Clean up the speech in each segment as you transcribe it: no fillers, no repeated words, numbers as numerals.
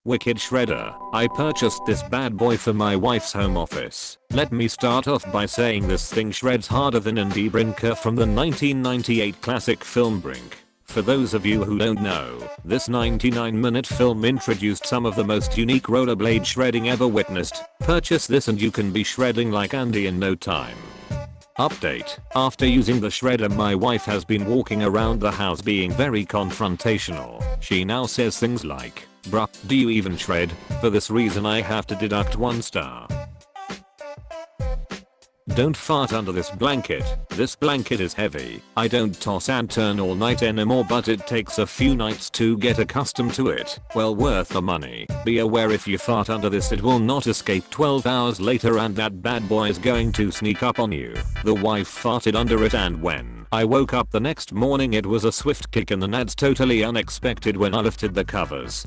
Wicked shredder. I purchased this bad boy for my wife's home office. Let me start off by saying this thing shreds harder than Andy Brinker from the 1998 classic film Brink. For those of you who don't know, this 99-minute film introduced some of the most unique rollerblade shredding ever witnessed. Purchase this and you can be shredding like Andy in no time. Update. After using the shredder, my wife has been walking around the house being very confrontational. She now says things like, "Bruh, do you even shred?" For this reason I have to deduct 1 star. Don't fart under this blanket. This blanket is heavy. I don't toss and turn all night anymore, but it takes a few nights to get accustomed to it. Well worth the money. Be aware if you fart under this it will not escape 12 hours later and that bad boy is going to sneak up on you. The wife farted under it and when I woke up the next morning it was a swift kick in the nads, totally unexpected when I lifted the covers.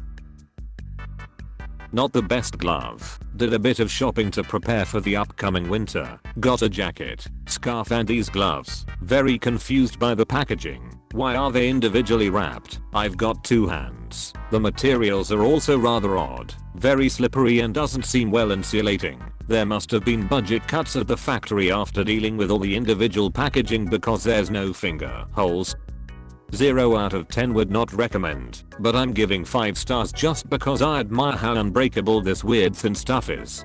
Not the best glove. Did a bit of shopping to prepare for the upcoming winter. Got a jacket, scarf and these gloves. Very confused by the packaging. Why are they individually wrapped? I've got 2 hands. The materials are also rather odd. Very slippery and doesn't seem well insulating. There must have been budget cuts at the factory after dealing with all the individual packaging because there's no finger holes. 0 out of 10 would not recommend, but I'm giving 5 stars just because I admire how unbreakable this weird thin stuff is.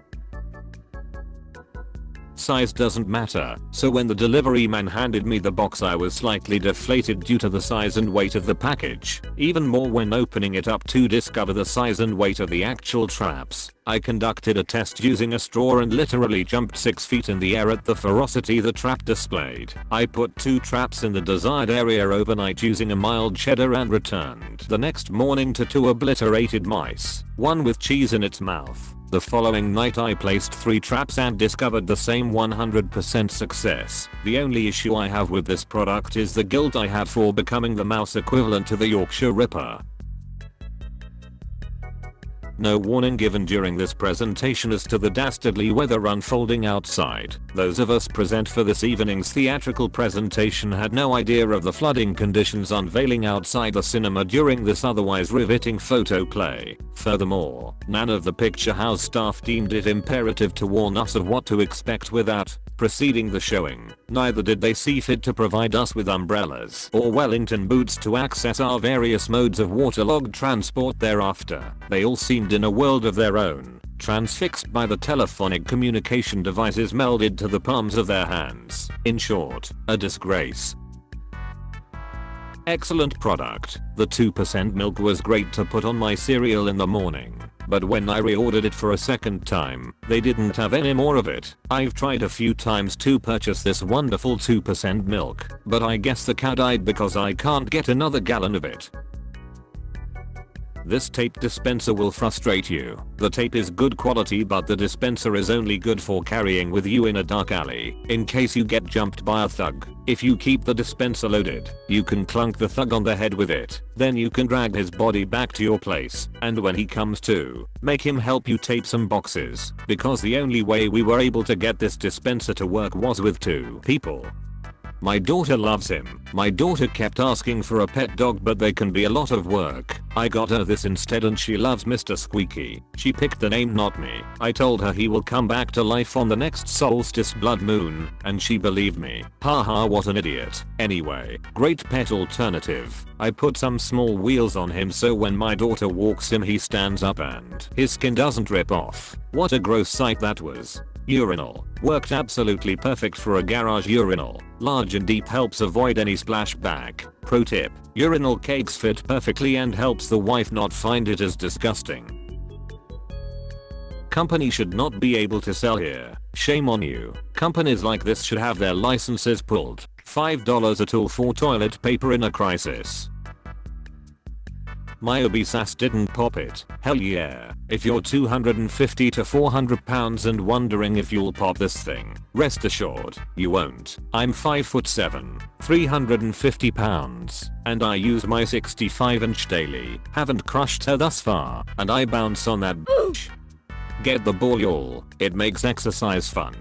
Size doesn't matter, so when the delivery man handed me the box I was slightly deflated due to the size and weight of the package, even more when opening it up to discover the size and weight of the actual traps. I conducted a test using a straw and literally jumped 6 feet in the air at the ferocity the trap displayed. I put 2 traps in the desired area overnight using a mild cheddar and returned the next morning to 2 obliterated mice, one with cheese in its mouth. The following night I placed 3 traps and discovered the same 100% success. The only issue I have with this product is the guilt I have for becoming the mouse equivalent to the Yorkshire Ripper. No warning given during this presentation as to the dastardly weather unfolding outside. Those of us present for this evening's theatrical presentation had no idea of the flooding conditions unveiling outside the cinema during this otherwise riveting photo play. Furthermore, none of the picture house staff deemed it imperative to warn us of what to expect without preceding the showing. Neither did they see fit to provide us with umbrellas or Wellington boots to access our various modes of waterlogged transport thereafter. They all seemed in a world of their own, transfixed by the telephonic communication devices melded to the palms of their hands. In short, a disgrace. Excellent product. The 2% milk was great to put on my cereal in the morning. But when I reordered it for a second time, they didn't have any more of it. I've tried a few times to purchase this wonderful 2% milk, but I guess the cow died because I can't get another gallon of it. This tape dispenser will frustrate you. The tape is good quality but the dispenser is only good for carrying with you in a dark alley, in case you get jumped by a thug. If you keep the dispenser loaded, you can clunk the thug on the head with it. Then you can drag his body back to your place, and when he comes to, make him help you tape some boxes, because the only way we were able to get this dispenser to work was with 2 people. My daughter loves him. My daughter kept asking for a pet dog but they can be a lot of work. I got her this instead and she loves Mr. Squeaky. She picked the name, not me. I told her he will come back to life on the next solstice blood moon, and she believed me. Haha, what an idiot. Anyway, great pet alternative. I put some small wheels on him so when my daughter walks him he stands up and his skin doesn't rip off. What a gross sight that was. Urinal. Worked absolutely perfect for a garage urinal. Large and deep, helps avoid any splashback. Pro tip. Urinal cakes fit perfectly and helps the wife not find it as disgusting. Company should not be able to sell here. Shame on you. Companies like this should have their licenses pulled. $5 a tool for toilet paper in a crisis. My obese ass didn't pop it. Hell yeah. If you're 250 to 400 pounds and wondering if you'll pop this thing, rest assured, you won't. I'm 5'7", 350 pounds, and I use my 65-inch daily. Haven't crushed her thus far, and I bounce on that bitch. Get the ball, y'all. It makes exercise fun.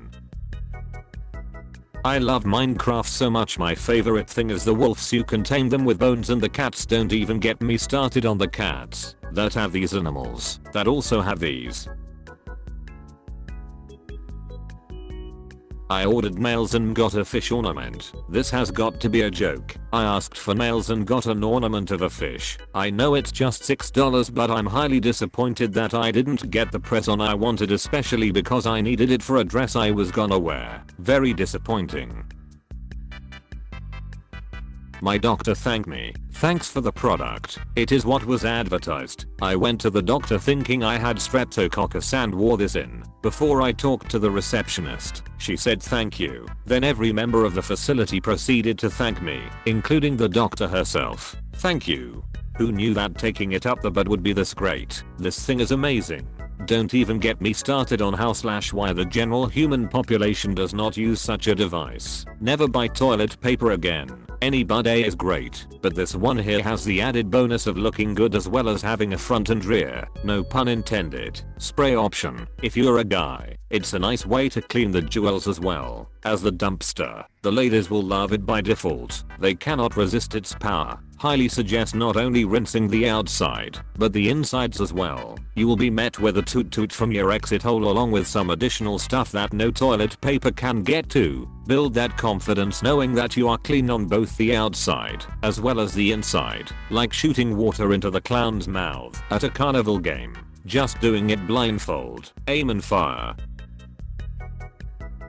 I love Minecraft so much. My favorite thing is the wolves. You can tame them with bones, and the cats. Don't even get me started on the cats that have these animals that also have these. I ordered nails and got a fish ornament. This has got to be a joke. I asked for nails and got an ornament of a fish. I know it's just $6, but I'm highly disappointed that I didn't get the press on I wanted, especially because I needed it for a dress I was gonna wear. Very disappointing. My doctor thanked me. Thanks for the product. It is what was advertised. I went to the doctor thinking I had streptococcus and wore this in. Before I talked to the receptionist, she said thank you. Then every member of the facility proceeded to thank me, including the doctor herself. Thank you. Who knew that taking it up the butt would be this great? This thing is amazing. Don't even get me started on how/why the general human population does not use such a device. Never buy toilet paper again. Any bidet is great, but this one here has the added bonus of looking good as well as having a front and rear, no pun intended, spray option. If you're a guy, it's a nice way to clean the jewels as well as the dumpster. The ladies will love it by default. They cannot resist its power. Highly suggest not only rinsing the outside, but the insides as well. You will be met with a toot toot from your exit hole along with some additional stuff that no toilet paper can get to. Build that confidence knowing that you are clean on both the outside as well as the inside, like shooting water into the clown's mouth at a carnival game. Just doing it blindfold. Aim and fire.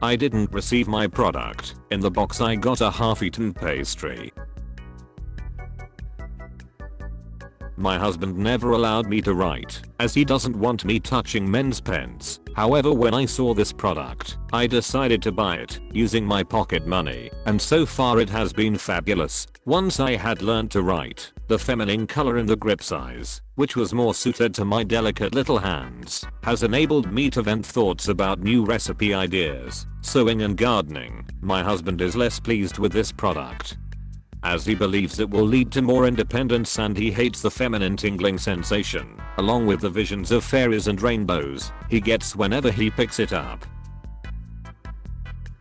I didn't receive my product. In the box I got a half-eaten pastry. My husband never allowed me to write, as he doesn't want me touching men's pens. However, when I saw this product, I decided to buy it, using my pocket money, and so far it has been fabulous. Once I had learned to write, the feminine color in the grip size, which was more suited to my delicate little hands, has enabled me to vent thoughts about new recipe ideas, sewing and gardening. My husband is less pleased with this product, as he believes it will lead to more independence, and he hates the feminine tingling sensation, along with the visions of fairies and rainbows he gets whenever he picks it up.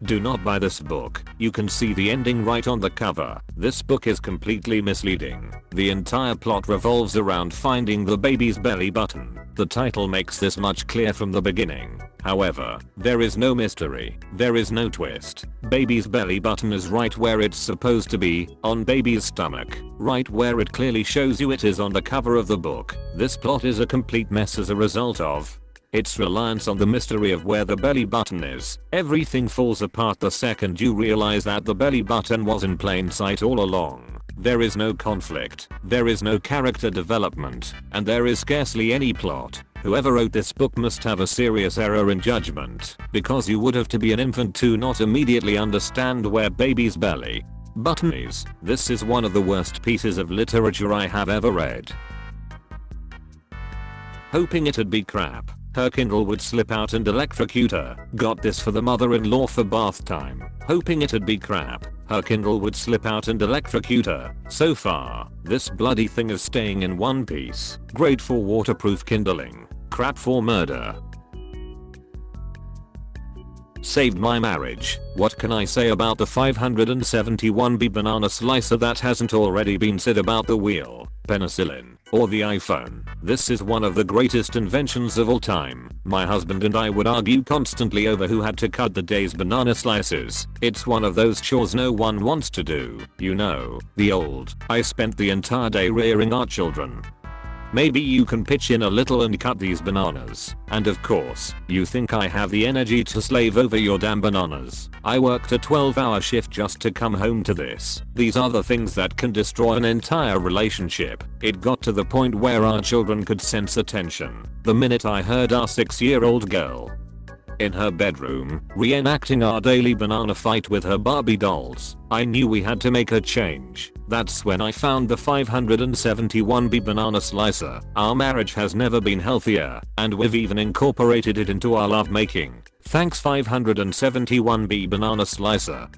Do not buy this book. You can see the ending right on the cover. This book is completely misleading. The entire plot revolves around finding the baby's belly button. The title makes this much clear from the beginning. However, there is no mystery. There is no twist. Baby's belly button is right where it's supposed to be, on baby's stomach, right where it clearly shows you it is on the cover of the book. This plot is a complete mess as a result of its reliance on the mystery of where the belly button is. Everything falls apart the second you realize that the belly button was in plain sight all along. There is no conflict, there is no character development, and there is scarcely any plot. Whoever wrote this book must have a serious error in judgment, because you would have to be an infant to not immediately understand where baby's belly button is. This is one of the worst pieces of literature I have ever read. Hoping it'd be crap, her Kindle would slip out and electrocute her. Got this for the mother-in-law for bath time. Hoping it'd be crap, her Kindle would slip out and electrocute her. So far, this bloody thing is staying in one piece. Great for waterproof kindling. Crap for murder. Saved my marriage. What can I say about the 571B banana slicer that hasn't already been said about the wheel, penicillin, or the iPhone? This is one of the greatest inventions of all time. My husband and I would argue constantly over who had to cut the day's banana slices. It's one of those chores no one wants to do. You know, the old, I spent the entire day rearing our children. Maybe you can pitch in a little and cut these bananas. And of course, you think I have the energy to slave over your damn bananas. I worked a 12-hour shift just to come home to this. These are the things that can destroy an entire relationship. It got to the point where our children could sense attention the minute I heard our 6-year-old girl in her bedroom reenacting our daily banana fight with her Barbie dolls. I knew we had to make a change. That's when I found the 571B banana slicer. Our marriage has never been healthier, and we've even incorporated it into our lovemaking. Thanks 571B banana slicer.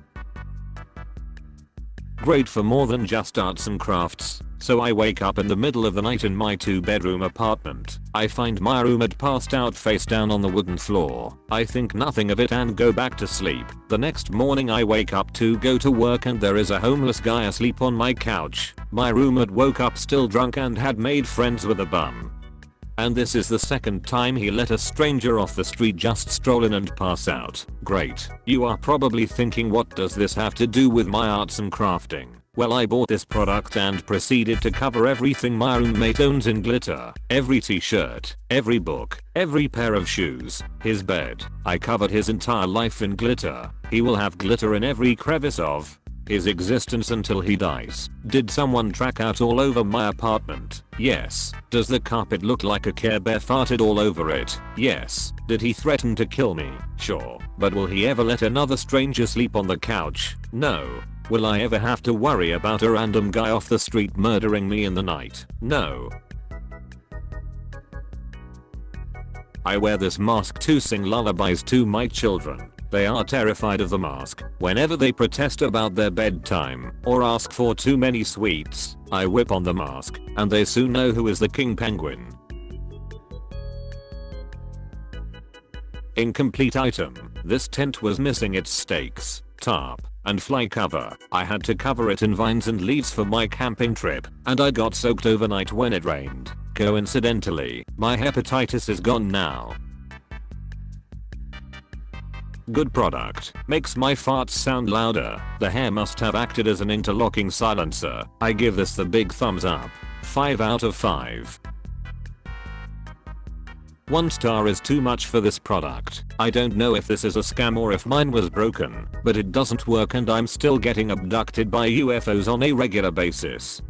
Great for more than just arts and crafts. So I wake up in the middle of the night in my 2-bedroom apartment. I find my roommate passed out face down on the wooden floor. I think nothing of it and go back to sleep. The next morning I wake up to go to work and there is a homeless guy asleep on my couch. My roommate woke up still drunk and had made friends with a bum. And this is the second time he let a stranger off the street just stroll in and pass out. Great. You are probably thinking, what does this have to do with my arts and crafting? Well, I bought this product and proceeded to cover everything my roommate owns in glitter. Every t-shirt, every book, every pair of shoes, his bed. I covered his entire life in glitter. He will have glitter in every crevice of his existence until he dies. Did someone track out all over my apartment? Yes. Does the carpet look like a Care Bear farted all over it? Yes. Did he threaten to kill me? Sure. But will he ever let another stranger sleep on the couch? No. Will I ever have to worry about a random guy off the street murdering me in the night? No. I wear this mask to sing lullabies to my children. They are terrified of the mask. Whenever they protest about their bedtime or ask for too many sweets, I whip on the mask and they soon know who is the king penguin. Incomplete item. This tent was missing its stakes, tarp, and fly cover. I had to cover it in vines and leaves for my camping trip, and I got soaked overnight when it rained. Coincidentally, my hepatitis is gone now. Good product. Makes my farts sound louder. The hair must have acted as an interlocking silencer. I give this the big thumbs up. 5 out of 5. 1 star is too much for this product. I don't know if this is a scam or if mine was broken, but it doesn't work and I'm still getting abducted by UFOs on a regular basis.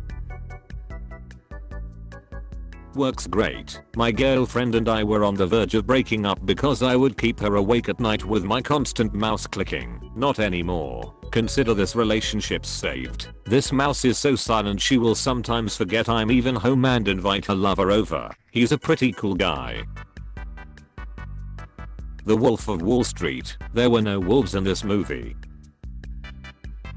Works great. My girlfriend and I were on the verge of breaking up because I would keep her awake at night with my constant mouse clicking. Not anymore. Consider this relationship saved. This mouse is so silent she will sometimes forget I'm even home and invite her lover over. He's a pretty cool guy. The Wolf of Wall Street. There were no wolves in this movie.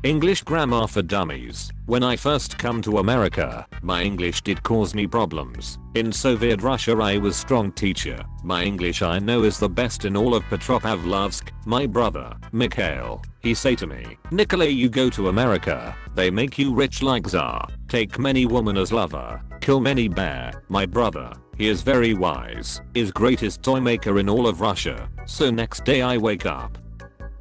English grammar for dummies. When I first come to America, my English did cause me problems. In Soviet Russia I was strong teacher. My English I know is the best in all of Petropavlovsk. My brother, Mikhail, he say to me, Nikolay, you go to America, they make you rich like Tsar, take many woman as lover, kill many bear. My brother, he is very wise, is greatest toy maker in all of Russia. So next day I wake up,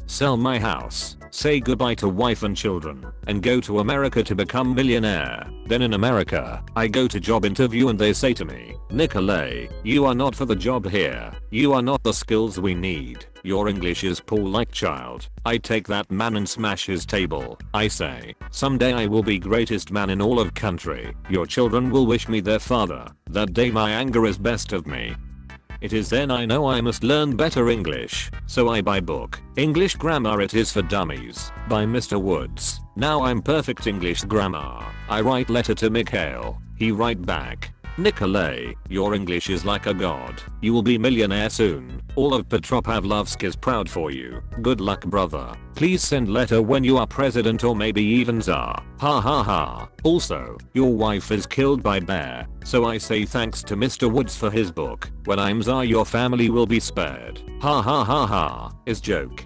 sell my house, say goodbye to wife and children, and go to America to become millionaire. Then in America, I go to job interview and they say to me, Nikolay, you are not for the job here. You are not the skills we need. Your English is poor like child. I take that man and smash his table. I say, someday I will be greatest man in all of country. Your children will wish me their father. That day my anger is best of me. It is then I know I must learn better English, so I buy book, English Grammar It Is for Dummies, by Mr. Woods. Now I'm perfect English grammar. I write letter to Mikhail, he write back, Nikolay, your English is like a god. You will be millionaire soon. All of Petropavlovsk is proud for you. Good luck, brother. Please send letter when you are president or maybe even Tsar. Ha ha ha. Also, your wife is killed by bear. So I say thanks to Mr. Woods for his book. When I'm Tsar your family will be spared. Ha ha ha ha. Is joke.